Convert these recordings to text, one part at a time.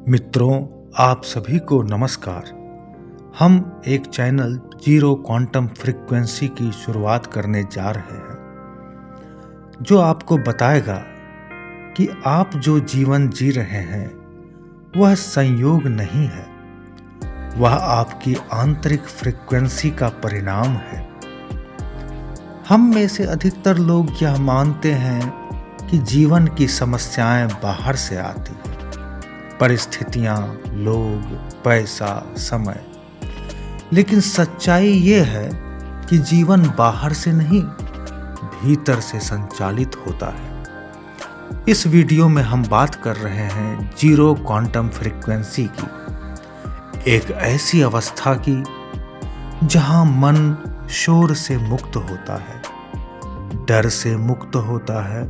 मित्रों, आप सभी को नमस्कार। हम एक चैनल जीरो क्वांटम फ्रीक्वेंसी की शुरुआत करने जा रहे हैं, जो आपको बताएगा कि आप जो जीवन जी रहे हैं वह संयोग नहीं है, वह आपकी आंतरिक फ्रीक्वेंसी का परिणाम है। हम में से अधिकतर लोग यह मानते हैं कि जीवन की समस्याएं बाहर से आती हैं, परिस्थितियां, लोग, पैसा, समय। लेकिन सच्चाई ये है कि जीवन बाहर से नहीं, भीतर से संचालित होता है। इस वीडियो में हम बात कर रहे हैं जीरो क्वांटम फ्रीक्वेंसी की, एक ऐसी अवस्था की जहां मन शोर से मुक्त होता है, डर से मुक्त होता है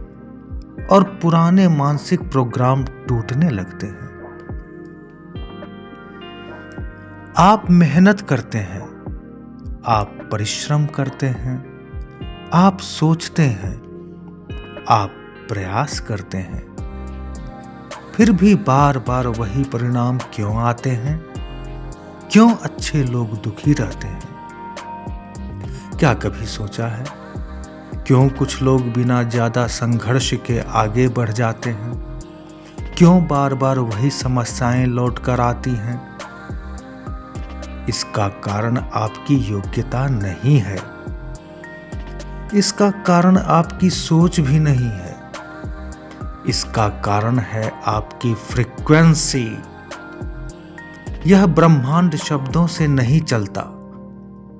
और पुराने मानसिक प्रोग्राम टूटने लगते हैं। आप मेहनत करते हैं, आप परिश्रम करते हैं, आप सोचते हैं, आप प्रयास करते हैं, फिर भी बार बार वही परिणाम क्यों आते हैं? क्यों अच्छे लोग दुखी रहते हैं? क्या कभी सोचा है क्यों कुछ लोग बिना ज्यादा संघर्ष के आगे बढ़ जाते हैं? क्यों बार बार वही समस्याएं लौट कर आती हैं? इसका कारण आपकी योग्यता नहीं है, इसका कारण आपकी सोच भी नहीं है, इसका कारण है आपकी फ्रीक्वेंसी। यह ब्रह्मांड शब्दों से नहीं चलता,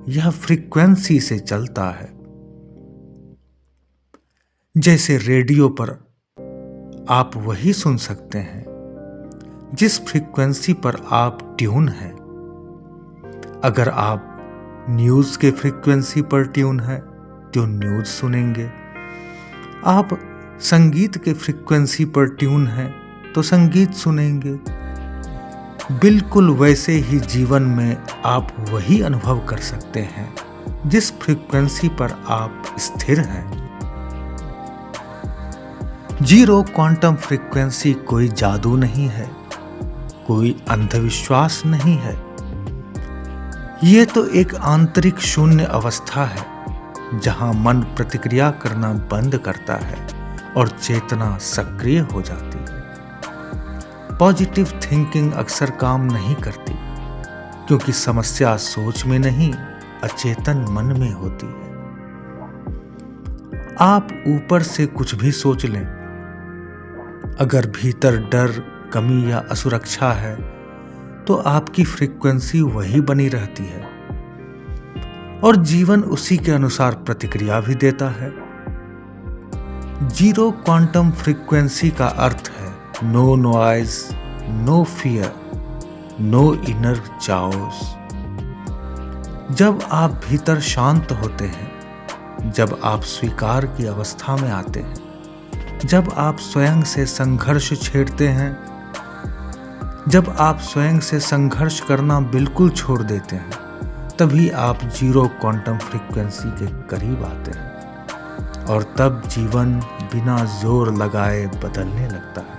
यह फ्रीक्वेंसी से चलता है। जैसे रेडियो पर आप वही सुन सकते हैं जिस फ्रीक्वेंसी पर आप ट्यून हैं। अगर आप न्यूज़ के फ्रीक्वेंसी पर ट्यून है तो न्यूज़ सुनेंगे, आप संगीत के फ्रीक्वेंसी पर ट्यून है तो संगीत सुनेंगे। बिल्कुल वैसे ही जीवन में आप वही अनुभव कर सकते हैं जिस फ्रीक्वेंसी पर आप स्थिर हैं। जीरो क्वांटम फ्रीक्वेंसी कोई जादू नहीं है, कोई अंधविश्वास नहीं है। ये तो एक आंतरिक शून्य अवस्था है जहां मन प्रतिक्रिया करना बंद करता है और चेतना सक्रिय हो जाती है। पॉजिटिव थिंकिंग अक्सर काम नहीं करती, क्योंकि समस्या सोच में नहीं, अचेतन मन में होती है। आप ऊपर से कुछ भी सोच लें, अगर भीतर डर, कमी या असुरक्षा है तो आपकी फ्रीक्वेंसी वही बनी रहती है और जीवन उसी के अनुसार प्रतिक्रिया भी देता है। जीरो क्वांटम फ्रीक्वेंसी का अर्थ है no noise, no fear, no inner chaos. जब आप भीतर शांत होते हैं, जब आप स्वीकार की अवस्था में आते हैं, जब आप स्वयं से संघर्ष छेड़ते हैं, जब आप स्वयं से संघर्ष करना बिल्कुल छोड़ देते हैं, तभी आप जीरो क्वांटम फ्रीक्वेंसी के करीब आते हैं और तब जीवन बिना जोर लगाए बदलने लगता है।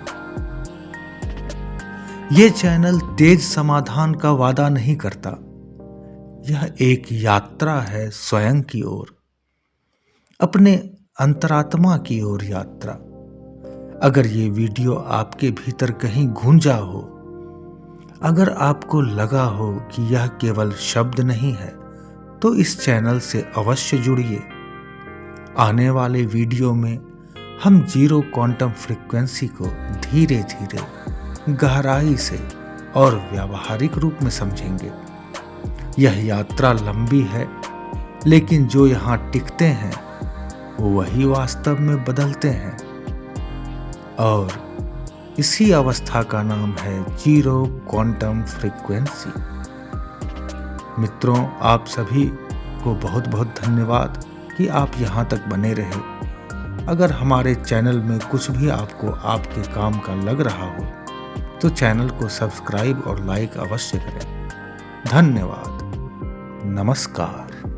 यह चैनल तेज समाधान का वादा नहीं करता, यह एक यात्रा है स्वयं की ओर, अपने अंतरात्मा की ओर यात्रा। अगर ये वीडियो आपके भीतर कहीं गूंजा हो, अगर आपको लगा हो कि यह केवल शब्द नहीं है, तो इस चैनल से अवश्य जुड़िए। आने वाले वीडियो में हम जीरो क्वांटम फ्रीक्वेंसी को धीरे धीरे, गहराई से और व्यावहारिक रूप में समझेंगे। यह यात्रा लंबी है, लेकिन जो यहाँ टिकते हैं वही वास्तव में बदलते हैं, और इसी अवस्था का नाम है जीरो क्वांटम फ्रीक्वेंसी। मित्रों, आप सभी को बहुत बहुत धन्यवाद कि आप यहाँ तक बने रहे। अगर हमारे चैनल में कुछ भी आपको आपके काम का लग रहा हो तो चैनल को सब्सक्राइब और लाइक अवश्य करें। धन्यवाद। नमस्कार।